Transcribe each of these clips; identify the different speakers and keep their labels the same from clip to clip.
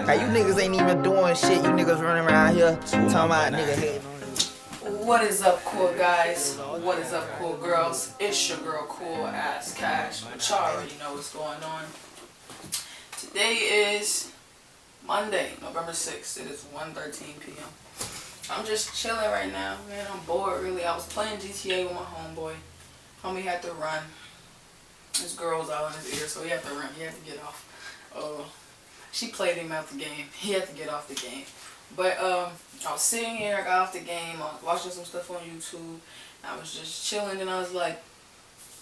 Speaker 1: Like, you niggas ain't even doing shit. You niggas running around here talking about nigga hating on you.
Speaker 2: What is up, cool guys? What is up, cool girls? It's your girl, Cool Ass Cash, but y'all already know what's going on. Today is Monday, November 6th. It is 1:13 p.m. I'm just chilling right now, man. I'm bored, really. I was playing GTA with my homeboy. Homie had to run. This girl was all in his ear, so he had to run. He had to get off. She played him out the game. He had to get off the game. But I was sitting here, I got off the game, I was watching some stuff on YouTube. I was just chilling, and I was like,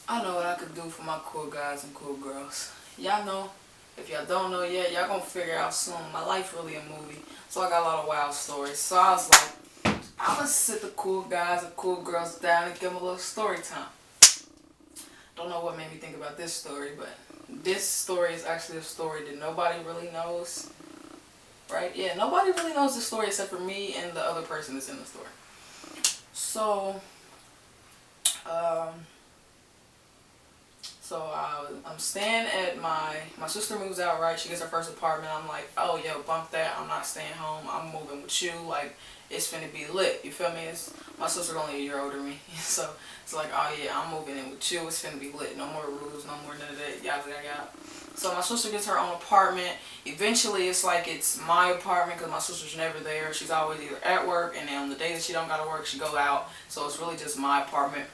Speaker 2: I know what I could do for my cool guys and cool girls. Y'all know. If y'all don't know yet, y'all gonna figure out soon. My life really a movie, so I got a lot of wild stories. So I was like, I'm gonna sit the cool guys and cool girls down and give them a little story time. Don't know what made me think about this story, but this story is actually a story that nobody really knows. Right? Yeah, nobody really knows the story except for me and the other person that's in the story. So, I'm staying at my sister moves out, right? She gets her first apartment. I'm like, oh, yo, bump that. I'm not staying home. I'm moving with you. Like, it's finna be lit. You feel me? My sister's only a year older than me. So, it's like, oh, yeah, I'm moving in with you. It's finna be lit. No more rules. No more none of that. Yada, yada, yada. So, my sister gets her own apartment. Eventually, it's like it's my apartment because my sister's never there. She's always either at work, and then on the day that she don't gotta work, she go out. So, it's really just my apartment.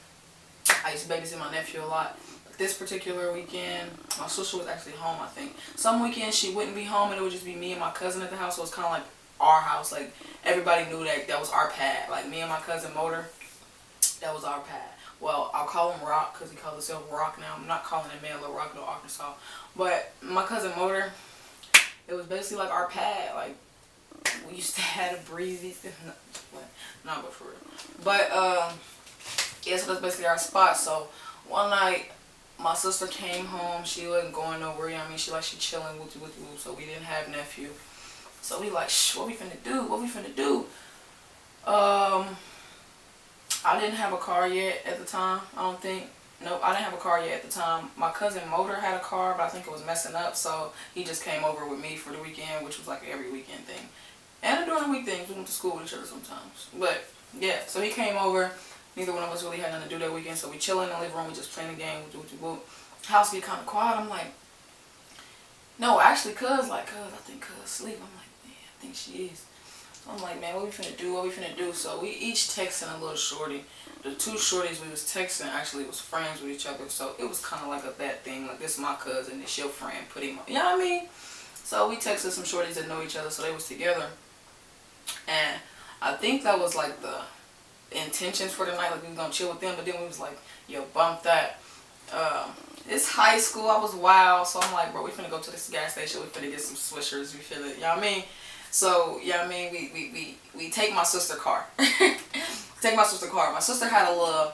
Speaker 2: I used to babysit my nephew a lot. This particular weekend, my sister was actually home, I think. Some weekends she wouldn't be home and it would just be me and my cousin at the house. So it's kind of like our house. Like, everybody knew that was our pad. Like, me and my cousin Motor, that was our pad. Well, I'll call him Rock because he calls himself Rock now. I'm not calling him Little Rock, no Arkansas. But my cousin Motor, it was basically like our pad. Like, we used to have a breezy. Not but for real. But, yeah, so that's basically our spot. So, one night, my sister came home. She wasn't going nowhere. You know what I mean? She chilling with you. So we didn't have nephew. So we like, what we finna do? What we finna do? I didn't have a car yet at the time. I don't think. Nope, I didn't have a car yet at the time. My cousin Motor had a car, but I think it was messing up. So he just came over with me for the weekend, which was like every weekend thing. And during the week things, we went to school with each other sometimes. But yeah, so he came over. Neither one of us really had nothing to do that weekend, so we chilling in the living room, we just playing the game, house get kind of quiet. I'm like, no, actually, cuz I think cuz asleep. I'm like, man, I think she is. So I'm like, man, what we finna do, So we each texting a little shorty. The two shorties we was texting actually was friends with each other, so it was kind of like that thing, like, this is my cousin, this your friend, put him on, you know what I mean? So we texted some shorties that know each other, so they was together. And I think that was like the intentions for the night, like we was gonna chill with them, but then we was like, yo, bump that. It's high school, I was wild, so I'm like, bro, we finna go to this gas station, we finna get some swishers, we feel it, you know what I mean? So, you know what I mean, we take my sister's car. Take my sister's car. My sister had a little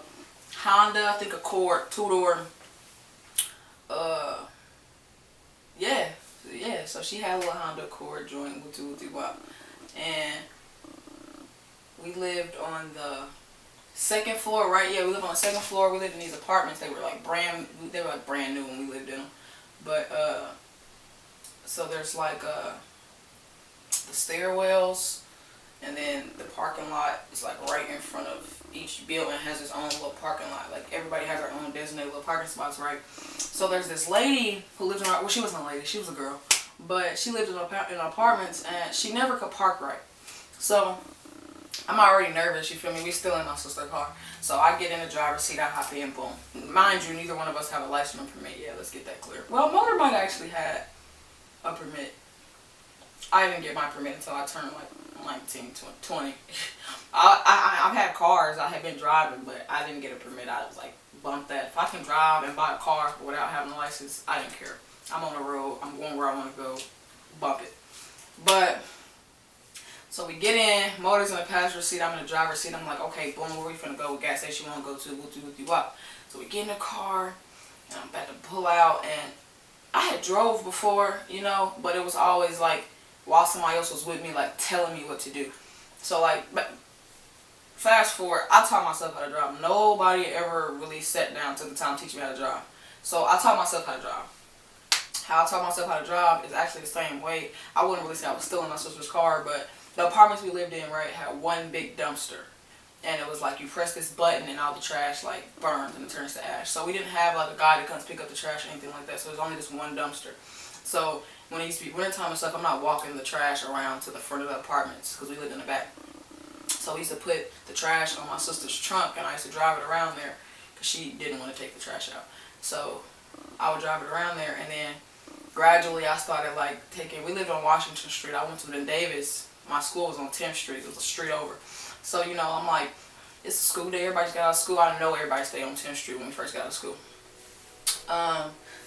Speaker 2: Honda, I think Accord, two-door, yeah, so she had a little Honda Accord joint, wop. And we lived on the second floor, right? Yeah, we lived on the second floor. We lived in these apartments. They were like brand new when we lived in them. But so there's like the stairwells, and then the parking lot is like right in front of each building. Has its own little parking lot. Like, everybody has their own designated little parking spots, right? So there's this lady who lives in our, well, she wasn't a lady, she was a girl, but she lived in apartments, and she never could park right. So I'm already nervous, you feel me? We still in my sister's car. So I get in the driver's seat, I hop in, boom. Mind you, neither one of us have a license permit yet. Let's get that clear. Well, Motor might have actually had a permit. I didn't get my permit until I turned like 19, 20. I've had cars, I have been driving, but I didn't get a permit. I was like, bump that. If I can drive and buy a car without having a license, I didn't care. I'm on the road, I'm going where I want to go, bump it. But so we get in, Motor's in the passenger seat, I'm in the driver's seat. I'm like, okay, boom, where we finna go? What gas station you wanna go to? What? So we get in the car, and I'm about to pull out, and I had drove before, you know, but it was always like while somebody else was with me, like telling me what to do. So like, fast forward, I taught myself how to drive. Nobody ever really sat down, took the time to teach me how to drive. So I taught myself how to drive. how I taught myself how to drive is actually the same way. I wouldn't really say I was stealing my sister's car, but the apartments we lived in, right, had one big dumpster. And it was like you press this button and all the trash like burns and it turns to ash. So we didn't have like a guy that comes pick up the trash or anything like that. So there's only this one dumpster. So when it used to be wintertime and stuff, I'm not walking the trash around to the front of the apartments because we lived in the back. So we used to put the trash on my sister's trunk and I used to drive it around there because she didn't want to take the trash out. So I would drive it around there, and then gradually I started like taking, we lived on Washington Street. I went to Ben Davis. My school was on 10th Street. It was a street over. So, you know, I'm like, it's a school day. Everybody just got out of school. I know everybody stayed on 10th Street when we first got out of school.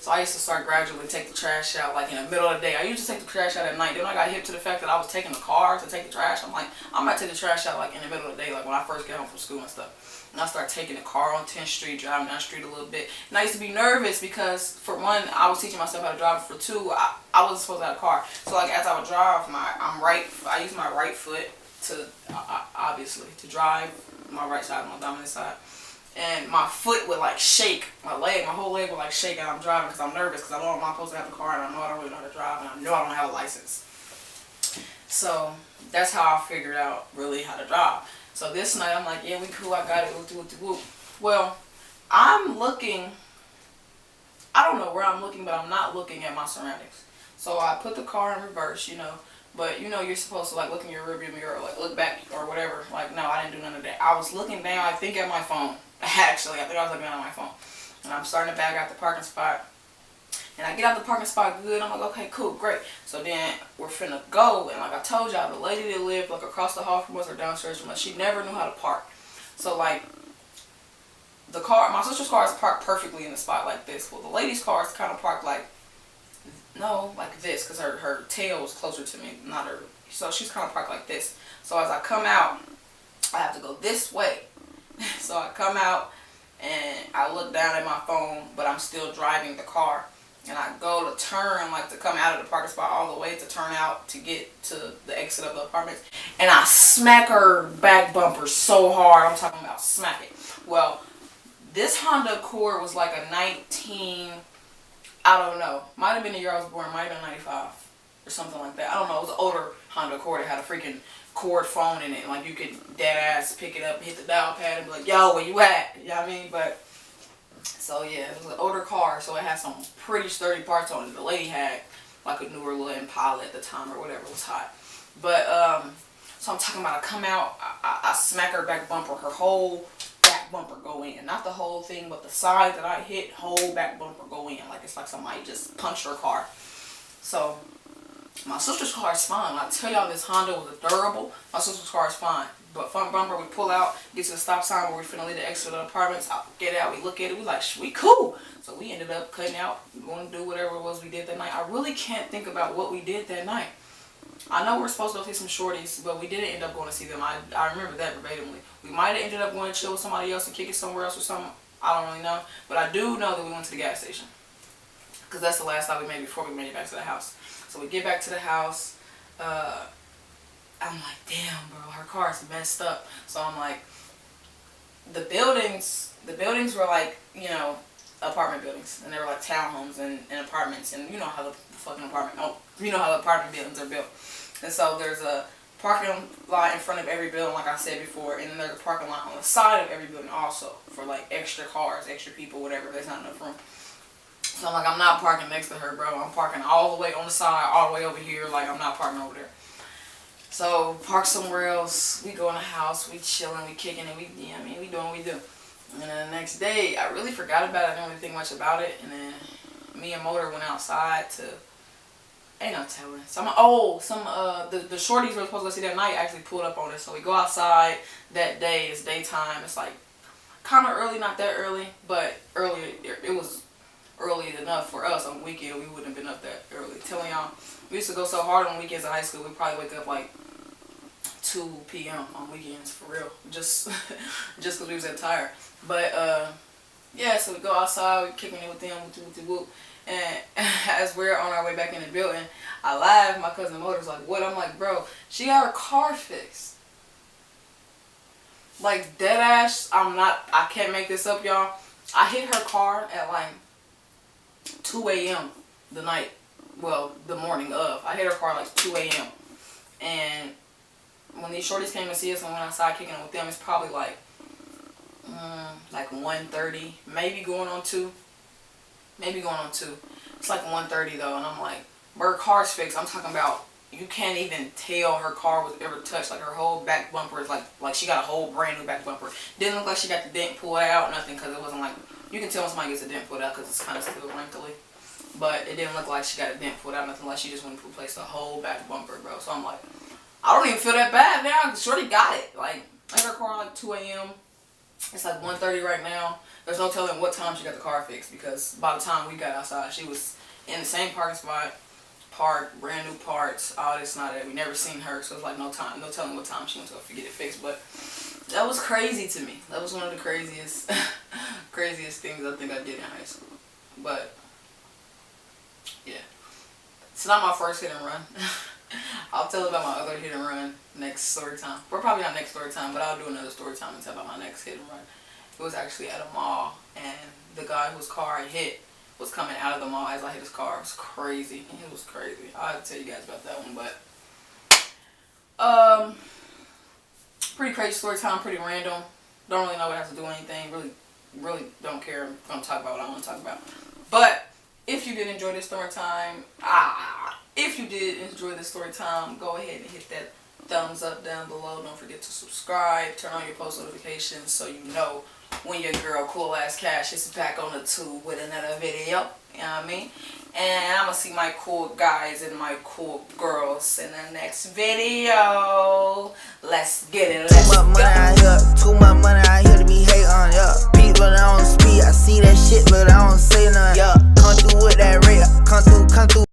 Speaker 2: So I used to start gradually take the trash out like in the middle of the day. I used to take the trash out at night. Then I got hip to the fact that I was taking the car to take the trash. I'm like, I might take the trash out like in the middle of the day, like when I first get home from school and stuff. And I started taking the car on 10th Street, driving down the street a little bit. And I used to be nervous because, for one, I was teaching myself how to drive. For two, I wasn't supposed to have a car. So like as I would drive, I use my right foot to, obviously, to drive my right side, my dominant side. And my foot would like shake, my whole leg would like shake and I'm driving because I'm nervous because I know I'm not supposed to have a car and I know I don't really know how to drive and I know I don't have a license. So that's how I figured out really how to drive. So this night I'm like, yeah, we cool, I got it, whoop. Well, I'm looking, I don't know where I'm looking, but I'm not looking at my surroundings. So I put the car in reverse, you know. But, you know, you're supposed to, like, look in your rearview mirror or, like, look back or whatever. Like, no, I didn't do none of that. I was looking down, I think, at my phone. Actually, I think I was looking down at my phone. And I'm starting to back out the parking spot. And I get out the parking spot good. I'm like, okay, cool, great. So then we're finna go. And like I told y'all, the lady that lived, like, across the hall from us or downstairs from us, she never knew how to park. So, like, the car, my sister's car is parked perfectly in the spot like this. Well, the lady's car is kind of parked like, no, like this, because her tail is closer to me, not her. So she's kind of parked like this. So as I come out, I have to go this way. So I come out and I look down at my phone, but I'm still driving the car. And I go to turn, like to come out of the parking spot all the way to turn out to get to the exit of the apartments. And I smack her back bumper so hard. I'm talking about smack it. Well, this Honda Accord was like a 19... I don't know. Might have been the year I was born. Might have been 95 or something like that. I don't know. It was an older Honda Accord. It had a freaking cord phone in it. Like, you could dead ass pick it up, hit the dial pad, and be like, yo, where you at? You know what I mean? But, so yeah, it was an older car, so it had some pretty sturdy parts on it. The lady had, like, a newer little Impala at the time or whatever. It was hot. But, so I'm talking about I come out, I smack her back bumper, her whole back bumper go in. Not the whole thing, but the side that I hit, whole back bumper go in. Like it's like somebody just punched her car. So my sister's car is fine. When I tell y'all this Honda was a durable, my sister's car is fine. But front bumper, we pull out, get to the stop sign where we finna leave the exit of the apartments. I get out, we look at it, we like, we cool. So we ended up cutting out, going to do whatever it was we did that night. I really can't think about what we did that night. I know we're supposed to go see some shorties, but we didn't end up going to see them. I remember that verbatimly. We might have ended up going to chill with somebody else and kick it somewhere else or something. I don't really know. But I do know that we went to the gas station. Because that's the last stop we made before we made it back to the house. So we get back to the house. I'm like, damn, bro, her car is messed up. So I'm like, the buildings were like, you know, apartment buildings. And they were like townhomes and apartments. And you know how the fucking apartment buildings are built. And so there's a parking lot in front of every building, like I said before, and then there's a parking lot on the side of every building also for like extra cars, extra people, whatever. There's not enough room. So I'm like, I'm not parking next to her, bro. I'm parking all the way on the side, all the way over here. Like, I'm not parking over there. So park somewhere else. We go in the house, we chilling, we kicking it, we doing what we do. And then the next day, I really forgot about it. I didn't really think much about it. And then me and Motor went outside to. Ain't no telling. The shorties we were supposed to go see that night actually pulled up on us. So we go outside that day. It's daytime. It's like kind of early, not that early, but early. It was early enough for us. On the weekend, we wouldn't have been up that early. Telling y'all, we used to go so hard on weekends in high school. We probably wake up like 2 p.m. on weekends for real, just because we was that tired. But yeah, so we go outside, we kicking it with them, whoop. And as we're on our way back in the building, I laugh. My cousin Motor's like, what? I'm like, bro, she got her car fixed. Like, dead ass, I can't make this up, y'all. I hit her car at like 2 a.m. the night, well, the morning of. I hit her car like 2 a.m. And when these shorties came to see us and went outside kicking it with them, it's probably like 1:30, maybe going on 2. Maybe going on 2. It's like 1:30 though, and I'm like, her car's fixed. I'm talking about, you can't even tell her car was ever touched. Like her whole back bumper is like she got a whole brand new back bumper. Didn't look like she got the dent pulled out, nothing, because it wasn't like, you can tell when somebody gets a dent pulled out because it's kind of still wrinkly. But it didn't look like she got a dent pulled out, nothing, like she just went to replace the whole back bumper, bro. So I'm like, I don't even feel that bad now because Shorty got it. Like, I got her car like 2 a.m. It's like 1:30 right now. There's no telling what time she got the car fixed, because by the time we got outside, she was in the same parking spot, parked, brand new parts, all this, not that. We never seen her, so it's like no telling what time she went to go get it fixed. But that was crazy to me. That was one of the craziest, craziest things I think I did in high school. But yeah, it's not my first hit and run. I'll tell about my other hit and run next story time. Well, probably not next story time, but I'll do another story time and tell about my next hit and run. It was actually at a mall, and the guy whose car I hit was coming out of the mall as I hit his car. It was crazy. It was crazy. I'll have to tell you guys about that one, but pretty crazy story time, pretty random. Don't really know what it has to do with anything. Really don't care. I'm gonna talk about what I want to talk about. But if you did enjoy this story time, go ahead and hit that thumbs up down below. Don't forget to subscribe. Turn on your post notifications so you know when your girl Cool Ass Cash is back on the tube with another video. You know what I mean? And I'm gonna see my cool guys and my cool girls in the next video. Let's get it. Let's
Speaker 1: Too much money out here. Too much money out here to be hating on. Yeah. Beat but I don't speak. I see that shit but I don't say nothing. Yeah. Come through with that rate. Come through.